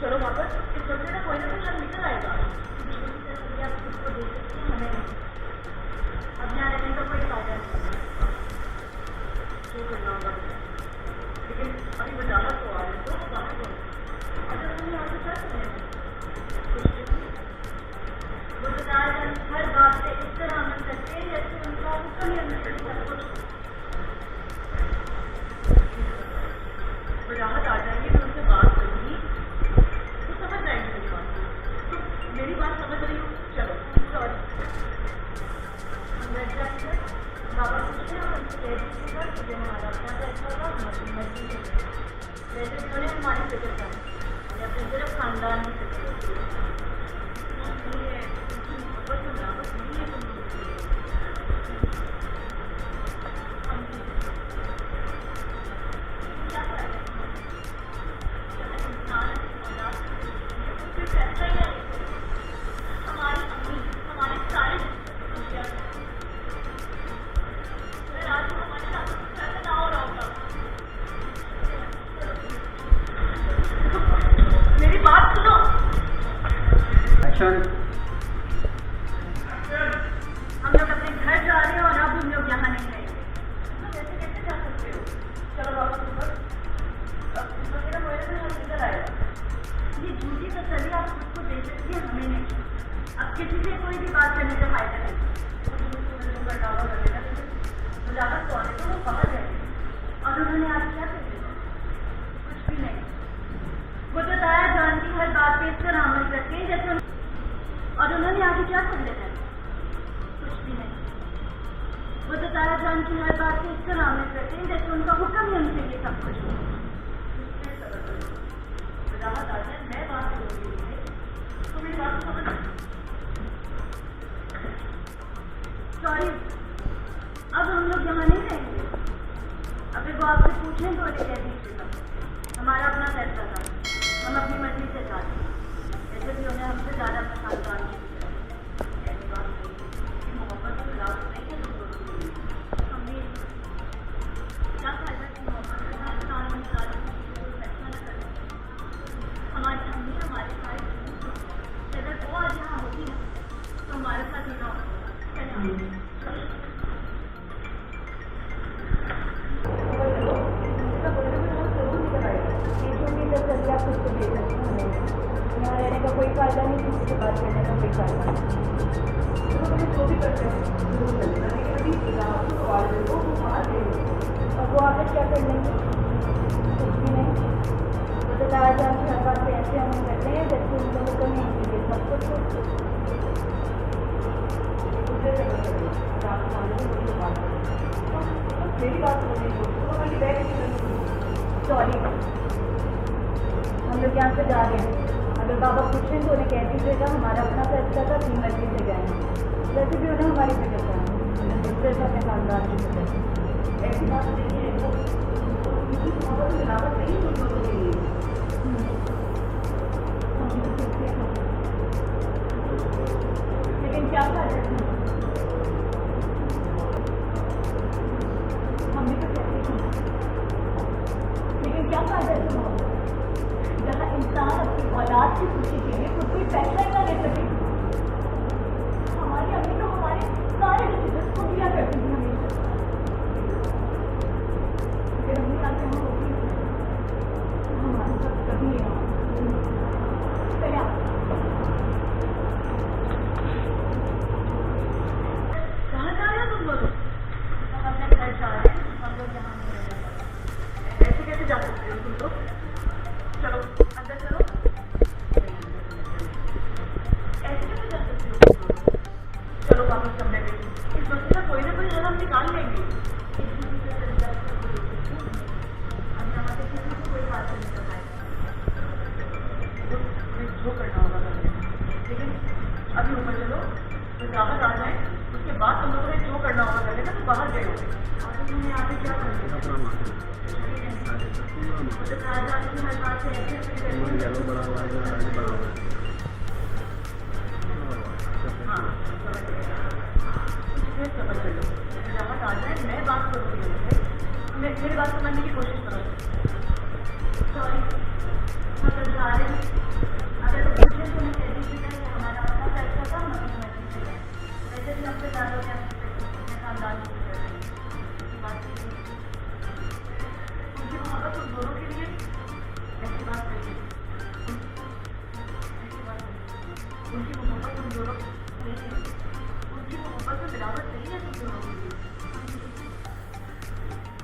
चलो वापस इस बच्चे का कोई ना कोई हल निकल आएगा। आप उसको देख सकते हैं, हमें अब यहाँ रहने का कोई फायदा नहीं जो करना होगा। लेकिन अभी वजाहत तो आ रही तो बाहर को अगर हम यहाँ से क्या करें वो बताया हर बात से इस तरह अमल करते हैं जैसे उनका हुक्म ही अमल करता है। कुछ वजाहत आ जाएगी, मैं उनसे बात करूँगी तो समझ जाएंगे मेरी बात। तो मेरी बात समझ रही हूँ। चलो सॉरी हम बैठ जाएंगे। बाबा पूछते हैं उनसे कह दीजिएगा कि जो हमारा अपना फैसला था हम अपनी मर्जी से वैसे भी उन्हें हमारी फिक्र था या फिर सिर्फ खानदान की फिक्र होती है। हम लोग अपने घर जा रहे हैं और अब हम लोग यहाँ नहीं रहेंगे। कैसे कैसे जा सकते हो? चलो वापस ऊपर। अब इस वगैरह मेरे से हम निकल आएगा। ये झूठी तसल्ली आप खुद को दे सकती है, हमें नहीं। अब किसी से कोई भी बात करने का फायदा नहीं। वजाहत तो आने तो वो बाहर जाएंगे और उन्होंने आज क्या कर दिया? कुछ भी नहीं। वो तो दाया जान की हर बात पे इस तरह अमल करते हैं जैसे और उन्होंने आगे क्या कर लेना है? कुछ भी नहीं। वो तो तारा जान की हर बात से इस तरह अमल करते हैं जैसे उनका हुक्म ही उनसे ये सब कुछ हो। वजाहत आ जाए, मैं बात करूँगी तो मेरी बात समझ। सॉरी अब हम लोग यहाँ नहीं रहेंगे। अगर वो आपसे पूछें तो उन्हें कह दीजिएगा हमारा अपना फैसला था, हम अपनी मर्जी से चाहते हैं। वैसे भी उन्हें हमसे ज़्यादा अपना खानदान ऐसी बात नहीं, मोहब्बत के खिलाफ नहीं है। हम भी क्या फायदा कि मोहब्बत के साथ कानून फैसला न करें। हमारी अम्मी हमारे साथ अगर वो आज यहाँ होती है तो हमारे साथ ही ना होता। यहाँ रहने का कोई फायदा नहीं, किसी से बात करने का कोई फायदा नहीं। जो भी करते हैं और वो आगे क्या कर लेंगे? कुछ भी नहीं। वो तो दाया जान की हर बात पे ऐसे हम करते हैं जैसे उन लोगों को नहीं चाहिए सब कुछ। मेरी बात सॉरी हम लोग यहाँ से जा रहे हैं। अगर बाबा पूछें तो उन्हें कह दीजिएगा हमारा अपना फैसला था, अपनी मर्जी से गए हैं। वैसे भी उन्हें हमारी फिक्र था, दूसरे से अपने खानदान की फिक्र। ऐसी बात नहीं है, मिलावट नहीं उन लोगों के लिए। लेकिन क्या कर रहे हैं हम भी तो कहते हैं, लेकिन क्या फायदा है जहाँ इंसान अपनी औलाद की खुशी के लिए खुद कोई फैसला ही ना ले सके। हमारी अम्मी तो हमारे सारे डिसीजन को दिया करती थी हमेशा। अगर अम्मी आगे हम होती तो हमारे साथ कभी नहीं होता। कहाँ जा रहे हो तुम लोग? हम अपने घर जा रहे हैं, हम लोग यहाँ नहीं रहेंगे। ऐसे कैसे जा सकते हो तुम लोग? चलो अंदर चलो। ऐसे कैसे जा सकते हो? चलो वापस कमरे में। इस बच्चे का कोई ना कोई हल हम निकाल लेंगे। अब यहाँ से किसी को कोई बात नहीं कर पाएगा। जो करना होगा कर लेंगे, लेकिन अभी ऊपर चलो। वजाहत आ जाए उसके बाद तुम लोगों ने जो करना होगा कर लेगा। तो बाहर गए हो और तुमने यहाँ पे क्या कर लिया? हर बात से समझ लो। वजाहत आ जाए, मैं बात करूँगी। मेरी बात समझने की कोशिश करो। सॉरी बता रहे हैं, अगर तो पूछे तो मैं कह दीजिएगा कि हमारा अपना फैसला था, हम अपनी मर्जी से गए। वैसे भी अपने दादों ने अपने खानदान को कर रहे हैं, बात कीजिए। उनकी मोहब्बत उन दोनों के लिए ऐसी बात नहीं है, ऐसी बात नहीं। उनकी मोहब्बत उन दोनों नहीं है, उनकी मोहब्बत में मिलावट नहीं है उन दोनों के लिए।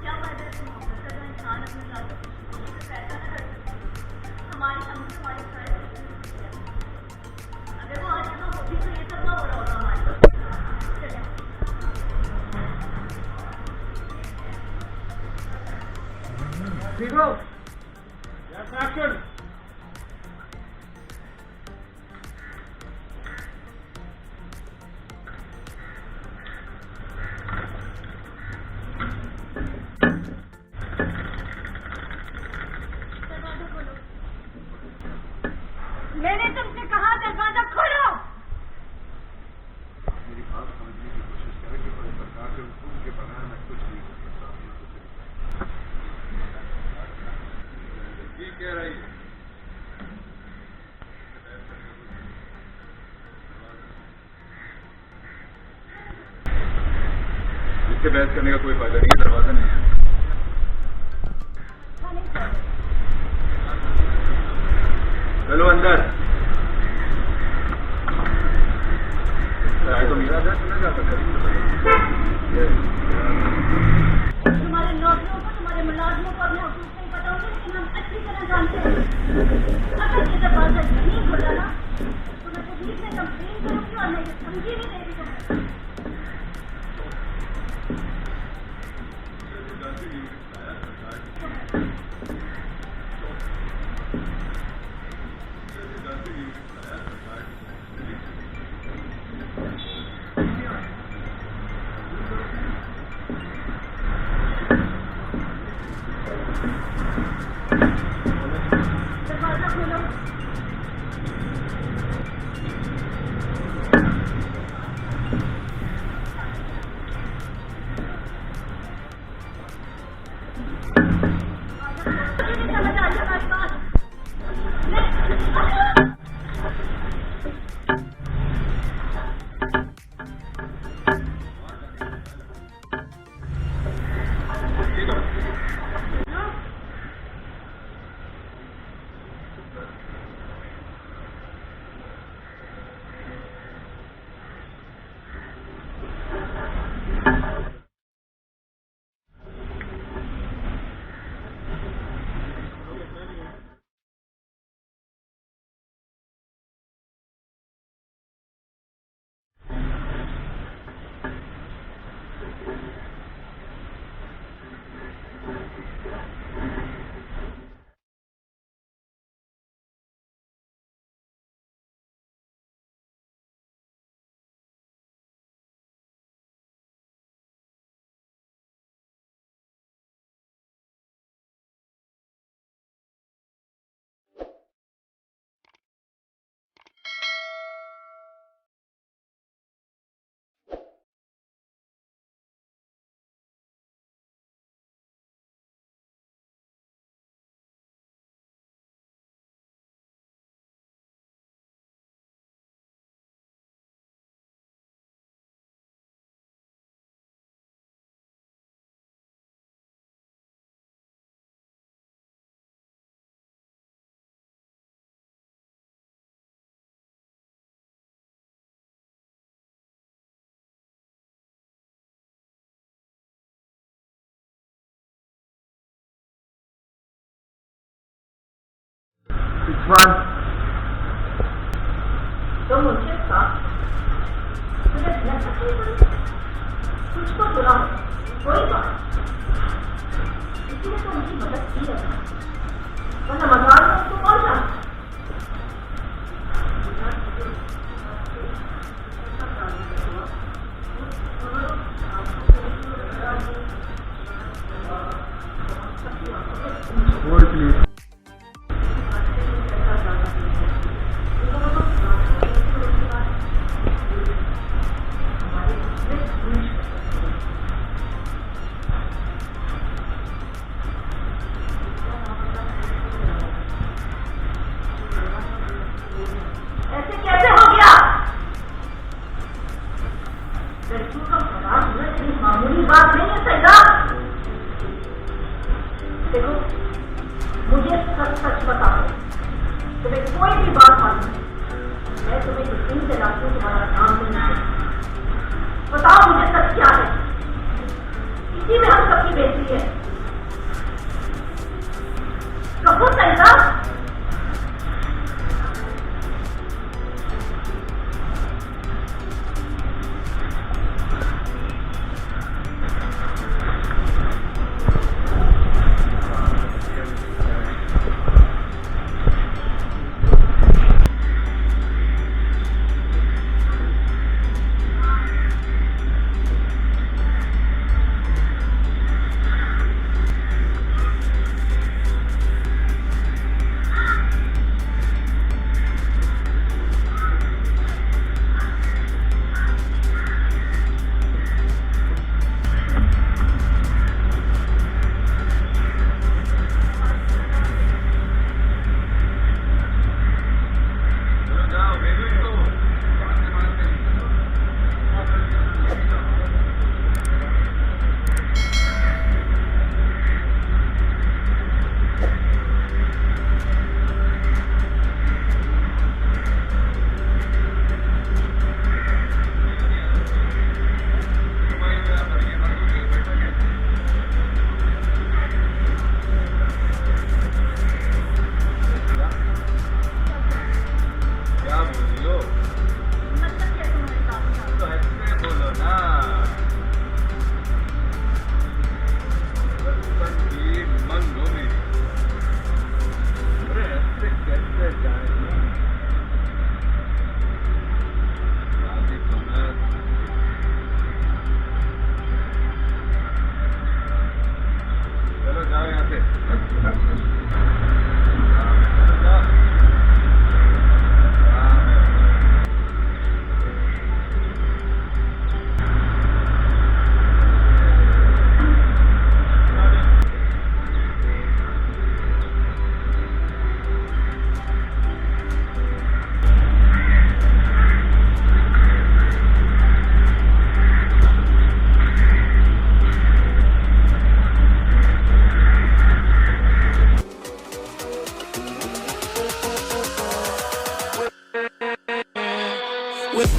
क्या फायदा है मोहब्बत का, जो इंसान अपने दादों से पैदा न कर सकते। हमारी अम्मी हमारी साइड अगर वो आज यहाँ होती तो ये सब ना हो रहा होगा हमारे पास। चलिए Zero. Yes, action. दरवाजा खोलो। मैंने तुमसे कहा दरवाजा खोलो। मेरी बात समझने की कोशिश करें कि कोई सरकार के हुक्म के बगैर मैं कुछ नहीं कर सकता। ये कह रही है इससे बहस करने का कोई फायदा नहीं है, दरवाजा नहीं है। अच्छा नहीं कर रहे। चलो अंदर। तो मेरा दर्द सुना जा सकता है। तुम्हारे नौकरियों को, तुम्हारे मुलाजमों को अपने हुकूक नहीं पता होंगे, लेकिन हम अच्छी तरह जानते हैं। अगर ये दरवाजा नहीं खुला ना तो मैं पुलिस से कंप्लेन करूंगी और मैं ये समझी नहीं देगी तुम्हें। दरवाजा खोलो। नहीं समझ आ रही हमारी बात। तो मुझे था तुझे न सकती कुछ तो बुरा कोई बात, इसलिए तो उनकी मदद की है, वरना मजाक में उसको कौन जानता। ऐसे कैसे हो गया? लड़कियों का खराब हुआ इतनी मामूली बात नहीं है सैदा। देखो, मुझे सच सच बताओ, तुम्हें कोई भी बात मालूम है, मैं तुम्हें यकीन दिलाती हूँ तुम्हारा काम नहीं है। बताओ मुझे सच क्या है, इसी में हम सबकी बेइज्जती है। कहो सैदा। with